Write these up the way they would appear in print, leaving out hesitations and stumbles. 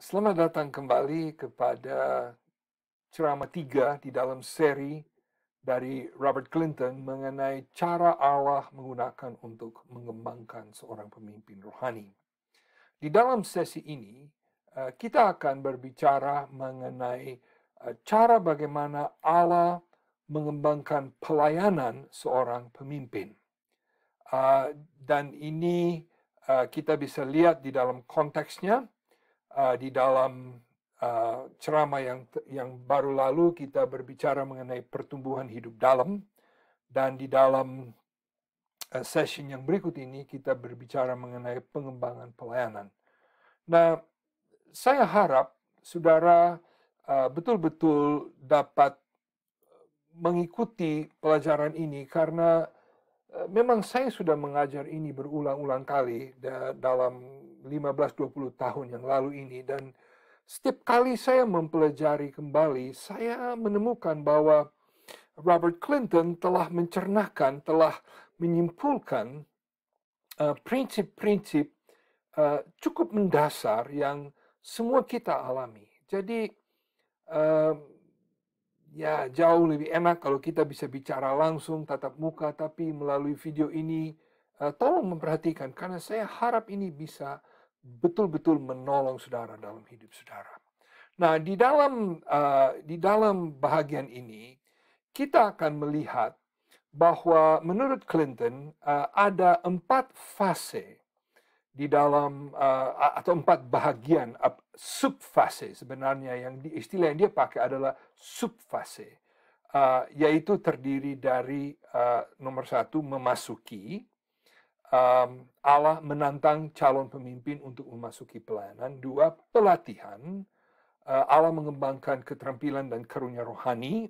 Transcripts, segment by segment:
Selamat datang kembali kepada ceramah 3 di dalam seri dari Robert Clinton mengenai cara Allah menggunakan untuk mengembangkan seorang pemimpin rohani. Di dalam sesi ini, kita akan berbicara mengenai cara bagaimana Allah mengembangkan pelayanan seorang pemimpin. Dan ini kita bisa lihat di dalam konteksnya, di dalam ceramah yang baru lalu kita berbicara mengenai pertumbuhan hidup dalam, dan di dalam session yang berikut ini kita berbicara mengenai pengembangan pelayanan. Nah, saya harap saudara betul-betul dapat mengikuti pelajaran ini karena memang saya sudah mengajar ini berulang-ulang kali dalam 15-20 tahun yang lalu ini, dan setiap kali saya mempelajari kembali, saya menemukan bahwa Robert Clinton telah mencernahkan, telah menyimpulkan prinsip-prinsip cukup mendasar yang semua kita alami. Jadi ya jauh lebih enak kalau kita bisa bicara langsung tatap muka, tapi melalui video ini tolong memperhatikan karena saya harap ini bisa betul-betul menolong saudara dalam hidup saudara. Nah, di dalam bahagian ini kita akan melihat bahwa menurut Clinton ada 4 fase di dalam atau 4 bahagian subfase sebenarnya, yang istilah yang dia pakai adalah subfase, yaitu terdiri dari nomor 1 memasuki, Allah menantang calon pemimpin untuk memasuki pelayanan. 2 pelatihan, Allah mengembangkan keterampilan dan karunia rohani.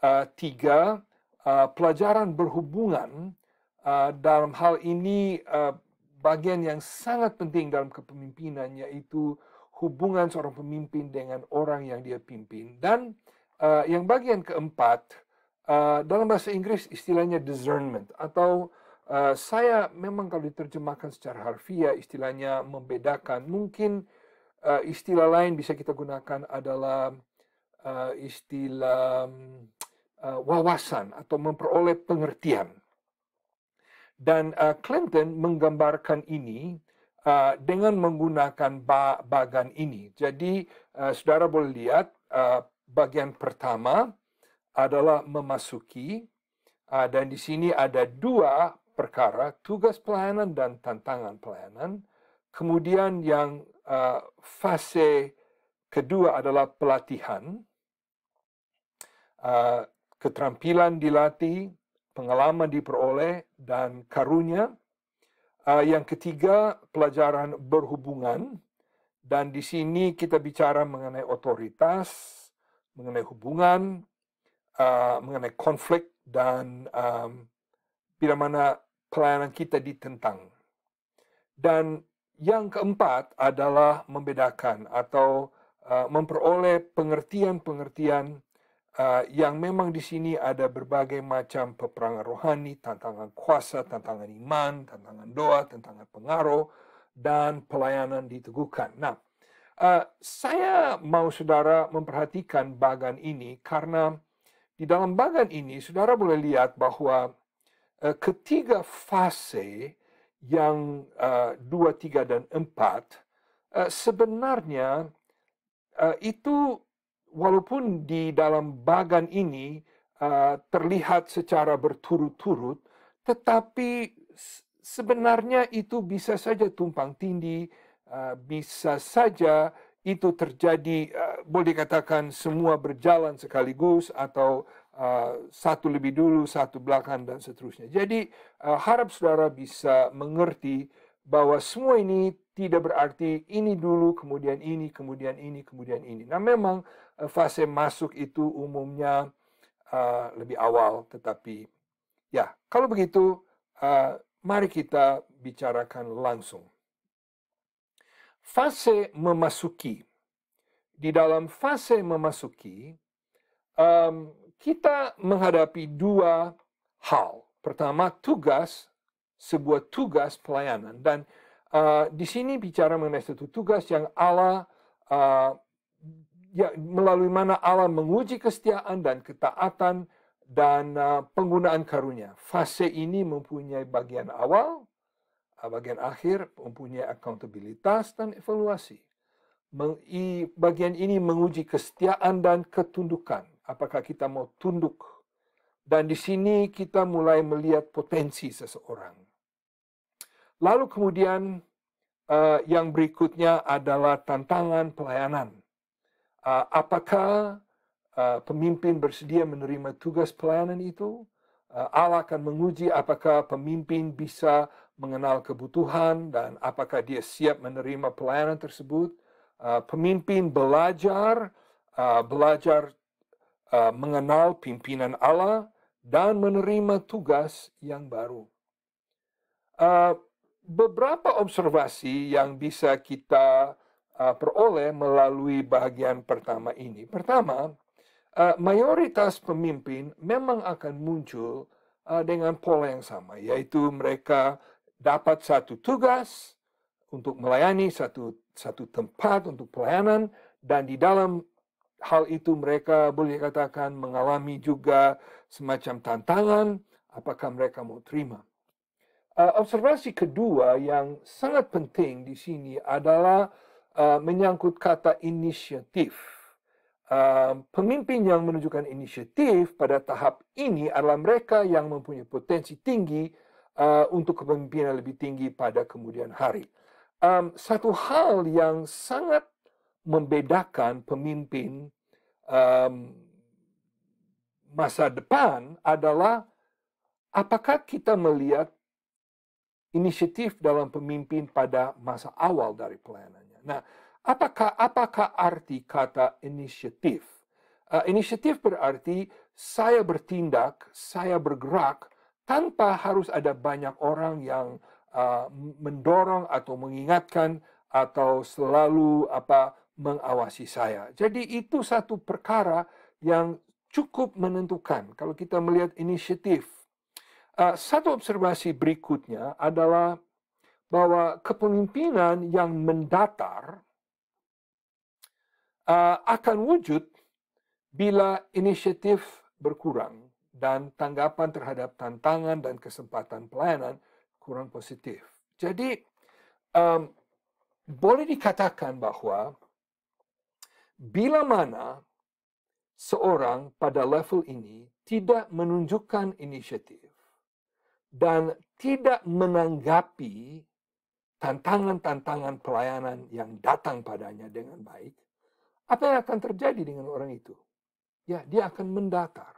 3 pelajaran berhubungan, dalam hal ini bagian yang sangat penting dalam kepemimpinan, yaitu hubungan seorang pemimpin dengan orang yang dia pimpin. Dan yang bagian keempat, dalam bahasa Inggris istilahnya discernment, atau saya memang kalau diterjemahkan secara harfiah istilahnya membedakan. Mungkin istilah lain bisa kita gunakan adalah istilah wawasan atau memperoleh pengertian. Dan Clinton menggambarkan ini dengan menggunakan bagan ini. Jadi saudara boleh lihat bagian pertama adalah memasuki, dan di sini ada 2 perkara, tugas pelayanan dan tantangan pelayanan. Kemudian yang fase kedua adalah pelatihan, keterampilan dilatih, pengalaman diperoleh, dan karunia. Yang ketiga, pelajaran berhubungan, dan di sini kita bicara mengenai otoritas, mengenai hubungan, mengenai konflik, dan bila mana pelayanan kita ditentang. Dan yang keempat adalah membedakan atau memperoleh pengertian-pengertian yang memang di sini ada berbagai macam peperangan rohani, tantangan kuasa, tantangan iman, tantangan doa, tantangan pengaruh, dan pelayanan diteguhkan. Nah, saya mau saudara memperhatikan bagian ini karena di dalam bagian ini saudara boleh lihat bahwa ketiga fase yang 2, 3, dan 4 sebenarnya itu walaupun di dalam bagan ini terlihat secara berturut-turut, tetapi sebenarnya itu bisa saja tumpang tindih, bisa saja itu terjadi, boleh dikatakan semua berjalan sekaligus, atau satu lebih dulu, satu belakang, dan seterusnya. Jadi harap saudara bisa mengerti bahwa semua ini tidak berarti ini dulu, kemudian ini, kemudian ini, kemudian ini. Nah, memang fase masuk itu umumnya lebih awal, tetapi ya, kalau begitu mari kita bicarakan langsung. Fase memasuki. Di dalam fase memasuki, kita menghadapi 2 hal. Pertama, sebuah tugas pelayanan. Dan di sini bicara mengenai satu tugas yang Allah uh, ya, melalui mana Allah menguji kesetiaan dan ketaatan dan penggunaan karunia. Fase ini mempunyai bagian awal, bagian akhir, mempunyai akuntabilitas dan evaluasi. Bagian ini menguji kesetiaan dan ketundukan. Apakah kita mau tunduk? Dan di sini kita mulai melihat potensi seseorang. Lalu kemudian yang berikutnya adalah tantangan pelayanan. Apakah pemimpin bersedia menerima tugas pelayanan itu? Allah akan menguji apakah pemimpin bisa mengenal kebutuhan dan apakah dia siap menerima pelayanan tersebut. Pemimpin belajar mengenal pimpinan Allah dan menerima tugas yang baru. Beberapa observasi yang bisa kita peroleh melalui bagian pertama ini. Pertama, mayoritas pemimpin memang akan muncul dengan pola yang sama, yaitu mereka dapat satu tugas untuk melayani satu tempat untuk pelayanan, dan di dalam hal itu mereka boleh katakan mengalami juga semacam tantangan, apakah mereka mau terima. Observasi kedua yang sangat penting di sini adalah menyangkut kata inisiatif. Pemimpin yang menunjukkan inisiatif pada tahap ini adalah mereka yang mempunyai potensi tinggi untuk kepemimpinan lebih tinggi pada kemudian hari. Satu hal yang sangat membedakan pemimpin masa depan adalah apakah kita melihat inisiatif dalam pemimpin pada masa awal dari pelayanannya. Nah, apakah arti kata inisiatif? Inisiatif berarti saya bertindak, saya bergerak tanpa harus ada banyak orang yang mendorong atau mengingatkan atau selalu mengawasi saya. Jadi itu satu perkara yang cukup menentukan kalau kita melihat inisiatif. Satu observasi berikutnya adalah bahwa kepemimpinan yang mendatar akan wujud bila inisiatif berkurang dan tanggapan terhadap tantangan dan kesempatan pelayanan kurang positif. Jadi, boleh dikatakan bahwa bila mana seorang pada level ini tidak menunjukkan inisiatif dan tidak menanggapi tantangan-tantangan pelayanan yang datang padanya dengan baik, apa yang akan terjadi dengan orang itu? Ya, dia akan mendatar.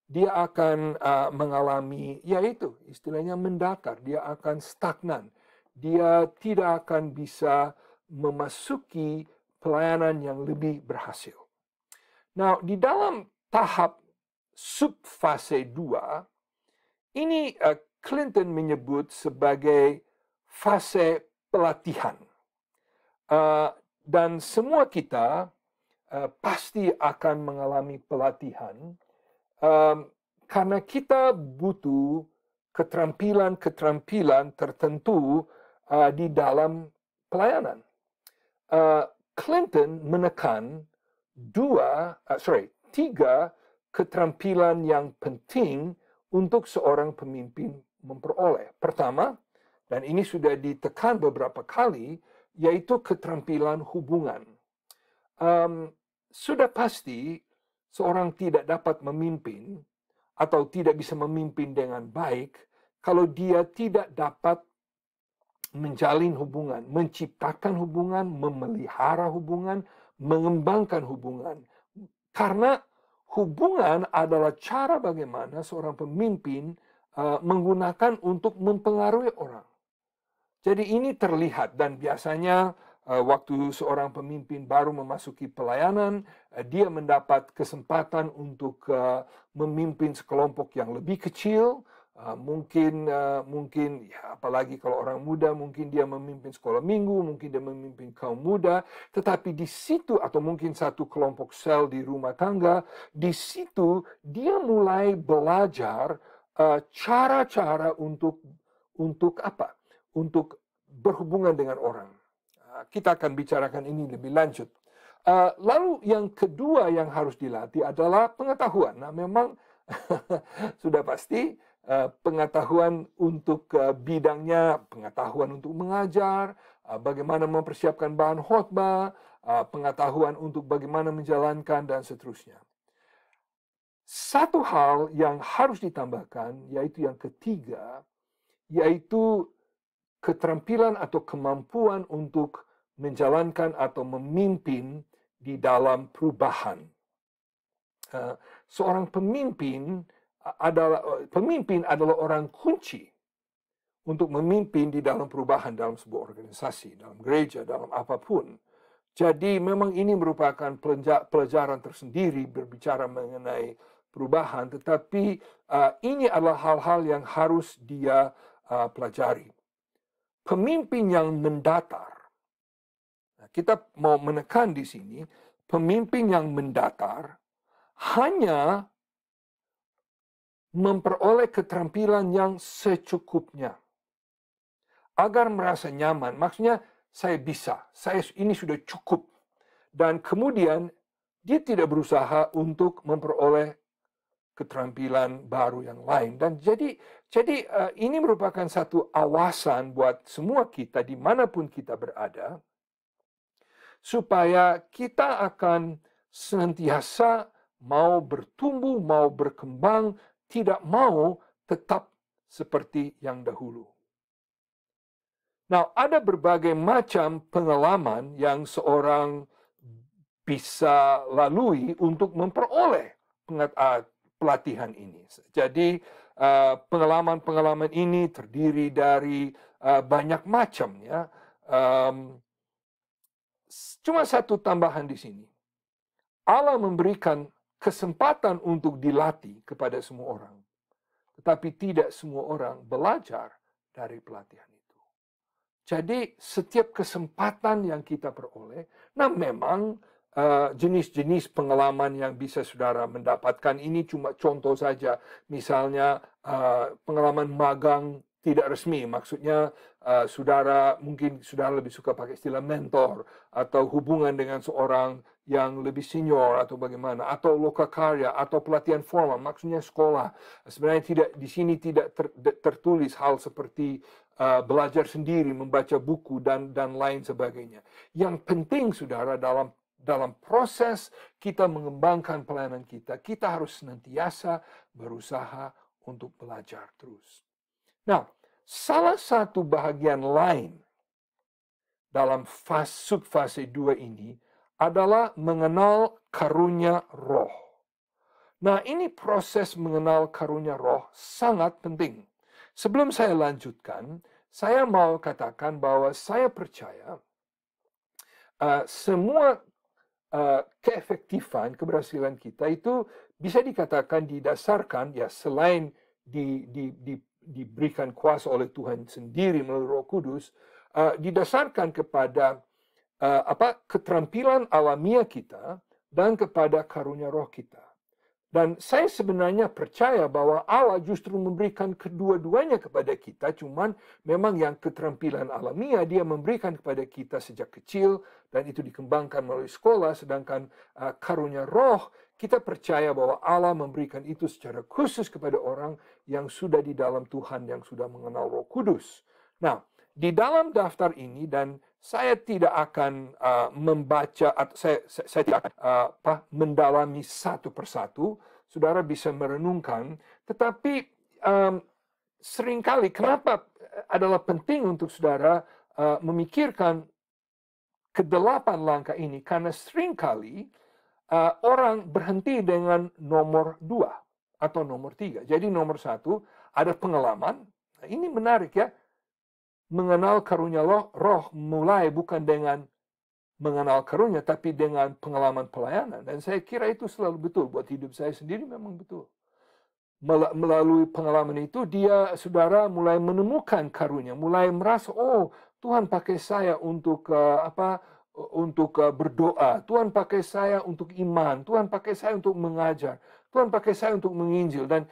Dia akan mengalami, yaitu istilahnya mendatar. Dia akan stagnan. Dia tidak akan bisa memasuki pelayanan yang lebih berhasil. Nah, di dalam tahap subfase 2, ini Clinton menyebut sebagai fase pelatihan. Dan semua kita pasti akan mengalami pelatihan karena kita butuh keterampilan-keterampilan tertentu di dalam pelayanan. Clinton menekan 3 keterampilan yang penting untuk seorang pemimpin memperoleh. Pertama, dan ini sudah ditekan beberapa kali, yaitu keterampilan hubungan. Sudah pasti seorang tidak dapat memimpin atau tidak bisa memimpin dengan baik kalau dia tidak dapat menjalin hubungan, menciptakan hubungan, memelihara hubungan, mengembangkan hubungan. Karena hubungan adalah cara bagaimana seorang pemimpin menggunakan untuk mempengaruhi orang. Jadi ini terlihat, dan biasanya waktu seorang pemimpin baru memasuki pelayanan, dia mendapat kesempatan untuk memimpin sekelompok yang lebih kecil. Mungkin ya, apalagi kalau orang muda, mungkin dia memimpin sekolah minggu, mungkin dia memimpin kaum muda. Tetapi di situ, atau mungkin satu kelompok sel di rumah tangga, di situ dia mulai belajar cara-cara untuk berhubungan dengan orang. kita akan bicarakan ini lebih lanjut. Lalu yang kedua yang harus dilatih adalah pengetahuan. Nah, memang sudah pasti pengetahuan untuk bidangnya, pengetahuan untuk mengajar, bagaimana mempersiapkan bahan khotbah, pengetahuan untuk bagaimana menjalankan, dan seterusnya. Satu hal yang harus ditambahkan, yaitu yang ketiga, yaitu keterampilan atau kemampuan untuk menjalankan atau memimpin di dalam perubahan. Seorang pemimpin adalah orang kunci untuk memimpin di dalam perubahan dalam sebuah organisasi, dalam gereja, dalam apapun. Jadi memang ini merupakan pelajaran tersendiri berbicara mengenai perubahan, tetapi ini adalah hal-hal yang harus dia pelajari. Pemimpin yang mendatar. Nah, kita mau menekan di sini, pemimpin yang mendatar hanya memperoleh keterampilan yang secukupnya agar merasa nyaman. Maksudnya saya bisa, ini sudah cukup. Dan kemudian dia tidak berusaha untuk memperoleh keterampilan baru yang lain. Dan jadi ini merupakan satu awasan buat semua kita dimanapun kita berada, supaya kita akan senantiasa mau bertumbuh, mau berkembang, tidak mau tetap seperti yang dahulu. Nah, ada berbagai macam pengalaman yang seorang bisa lalui untuk memperoleh pelatihan ini. Jadi, pengalaman-pengalaman ini terdiri dari banyak macam, ya. Cuma satu tambahan di sini. Allah memberikan kesempatan untuk dilatih kepada semua orang. Tetapi tidak semua orang belajar dari pelatihan itu. Jadi setiap kesempatan yang kita peroleh, nah memang jenis-jenis pengalaman yang bisa saudara mendapatkan ini cuma contoh saja. Misalnya pengalaman magang tidak resmi, maksudnya saudara lebih suka pakai istilah mentor atau hubungan dengan seorang yang lebih senior atau bagaimana, atau lokakarya atau pelatihan formal, maksudnya sekolah. Sebenarnya di sini tidak tertulis hal seperti belajar sendiri, membaca buku dan lain sebagainya. Yang penting saudara, dalam proses kita mengembangkan pelayanan kita harus senantiasa berusaha untuk belajar terus. Nah, salah satu bahagian lain dalam subfase 2 ini adalah mengenal karunia roh. Nah, ini proses mengenal karunia roh sangat penting. Sebelum saya lanjutkan, saya mau katakan bahwa saya percaya semua keefektifan, keberhasilan kita itu bisa dikatakan didasarkan, ya selain diberikan kuasa oleh Tuhan sendiri melalui Roh Kudus, didasarkan kepada keterampilan alamiah kita dan kepada karunia roh kita. Dan saya sebenarnya percaya bahwa Allah justru memberikan kedua-duanya kepada kita, cuman memang yang keterampilan alamiah dia memberikan kepada kita sejak kecil dan itu dikembangkan melalui sekolah, sedangkan karunia roh kita percaya bahwa Allah memberikan itu secara khusus kepada orang yang sudah di dalam Tuhan, yang sudah mengenal Roh Kudus. Nah, di dalam daftar ini, dan saya tidak akan membaca atau saya tidak akan mendalami satu persatu, saudara bisa merenungkan. Tetapi seringkali kenapa adalah penting untuk saudara memikirkan kedelapan langkah ini, karena seringkali orang berhenti dengan nomor 2 atau nomor 3. Jadi nomor 1 ada pengalaman. Nah, ini menarik, ya. Mengenal karunia roh mulai bukan dengan mengenal karunia, tapi dengan pengalaman pelayanan. Dan saya kira itu selalu betul. Buat hidup saya sendiri memang betul. Melalui pengalaman itu, saudara mulai menemukan karunia, mulai merasa, oh Tuhan pakai saya untuk berdoa, Tuhan pakai saya untuk iman, Tuhan pakai saya untuk mengajar, Tuhan pakai saya untuk menginjil. Dan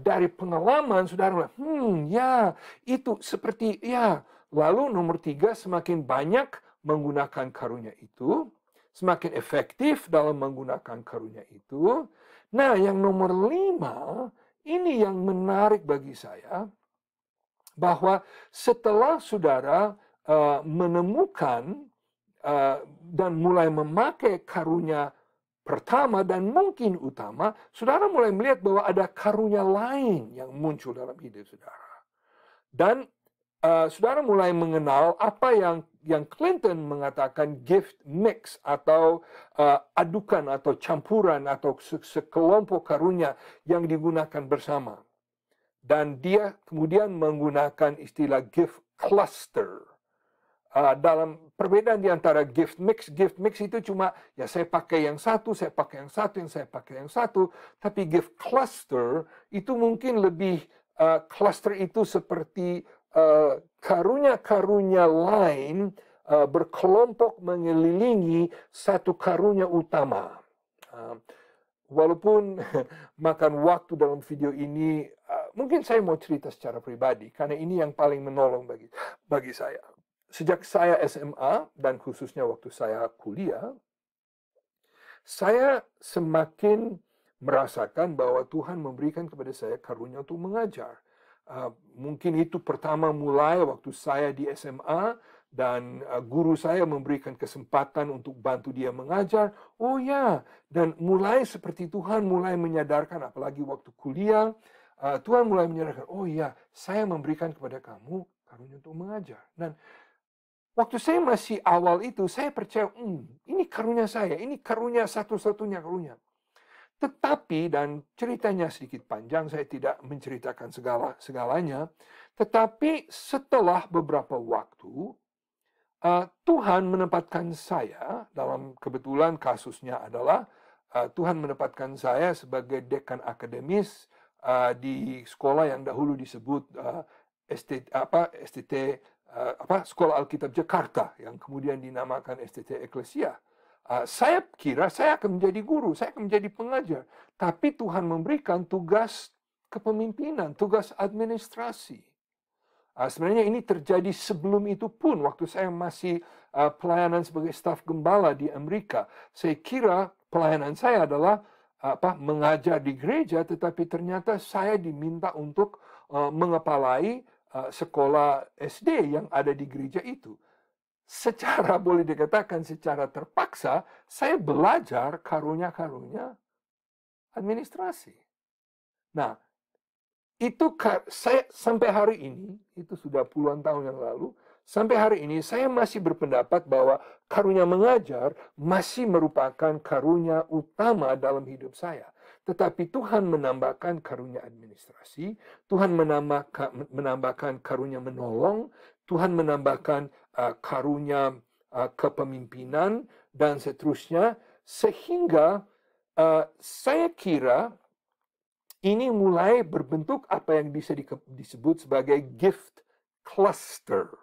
dari pengalaman saudara, ya itu seperti, ya. Lalu nomor 3, semakin banyak menggunakan karunia itu, semakin efektif dalam menggunakan karunia itu. Nah, yang nomor 5, ini yang menarik bagi saya, bahwa setelah saudara menemukan dan mulai memakai karunia pertama dan mungkin utama, saudara mulai melihat bahwa ada karunia lain yang muncul dalam hidup saudara. Dan saudara mulai mengenal apa yang Clinton mengatakan gift mix, atau adukan atau campuran atau sekelompok karunia yang digunakan bersama. Dan dia kemudian menggunakan istilah gift cluster. Dalam perbedaan di antara gift mix itu cuma ya saya pakai yang satu, saya pakai yang satu, yang saya pakai yang satu. Tapi gift cluster itu mungkin lebih, cluster itu seperti karunia-karunia lain berkelompok mengelilingi satu karunia utama. Walaupun makan waktu dalam video ini, mungkin saya mau cerita secara pribadi, karena ini yang paling menolong bagi saya. Sejak saya SMA, dan khususnya waktu saya kuliah, saya semakin merasakan bahwa Tuhan memberikan kepada saya karunia untuk mengajar. Mungkin itu pertama mulai waktu saya di SMA, dan guru saya memberikan kesempatan untuk bantu dia mengajar. Oh ya, dan mulai seperti Tuhan mulai menyadarkan, apalagi waktu kuliah, Tuhan mulai menyadarkan, oh ya, saya memberikan kepada kamu karunia untuk mengajar. Dan waktu saya masih awal itu, saya percaya, ini karunia saya, ini karunia satu-satunya karunia. Tetapi, dan ceritanya sedikit panjang, saya tidak menceritakan segalanya, tetapi setelah beberapa waktu, Tuhan menempatkan saya, dalam kebetulan kasusnya adalah, Tuhan menempatkan saya sebagai dekan akademis di sekolah yang dahulu disebut Sekolah Alkitab Jakarta, yang kemudian dinamakan STT Eklesia. Saya kira saya akan menjadi guru, saya akan menjadi pengajar. Tapi Tuhan memberikan tugas kepemimpinan, tugas administrasi. Sebenarnya ini terjadi sebelum itu pun, waktu saya masih pelayanan sebagai staf gembala di Amerika. Saya kira pelayanan saya adalah mengajar di gereja, tetapi ternyata saya diminta untuk mengepalai sekolah SD yang ada di gereja itu. Secara boleh dikatakan secara terpaksa, saya belajar karunia-karunia administrasi. Nah, itu saya sampai hari ini, itu sudah puluhan tahun yang lalu, sampai hari ini saya masih berpendapat bahwa karunia mengajar masih merupakan karunia utama dalam hidup saya. Tetapi Tuhan menambahkan karunia administrasi, Tuhan menambahkan karunia menolong, Tuhan menambahkan karunia kepemimpinan, dan seterusnya, sehingga saya kira ini mulai berbentuk apa yang bisa disebut sebagai gift cluster.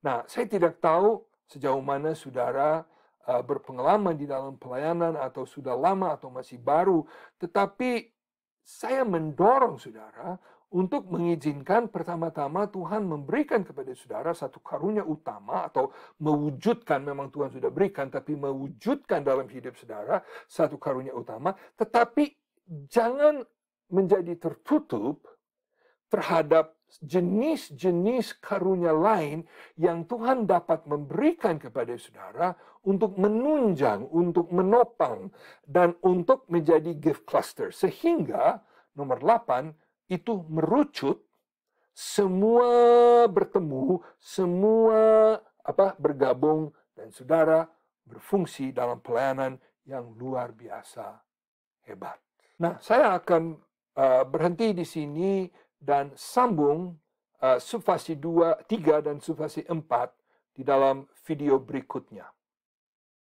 Nah, saya tidak tahu sejauh mana saudara berpengalaman di dalam pelayanan, atau sudah lama atau masih baru, tetapi saya mendorong saudara untuk mengizinkan pertama-tama Tuhan memberikan kepada saudara satu karunia utama, atau mewujudkan, memang Tuhan sudah berikan, tapi mewujudkan dalam hidup saudara satu karunia utama, tetapi jangan menjadi tertutup terhadap jenis-jenis karunia lain yang Tuhan dapat memberikan kepada saudara untuk menunjang, untuk menopang, dan untuk menjadi gift cluster. Sehingga nomor 8 itu merucut, semua bertemu, semua bergabung, dan saudara berfungsi dalam pelayanan yang luar biasa hebat. Nah, saya akan berhenti di sini dan sambung subfasi 3 dan subfasi 4 di dalam video berikutnya.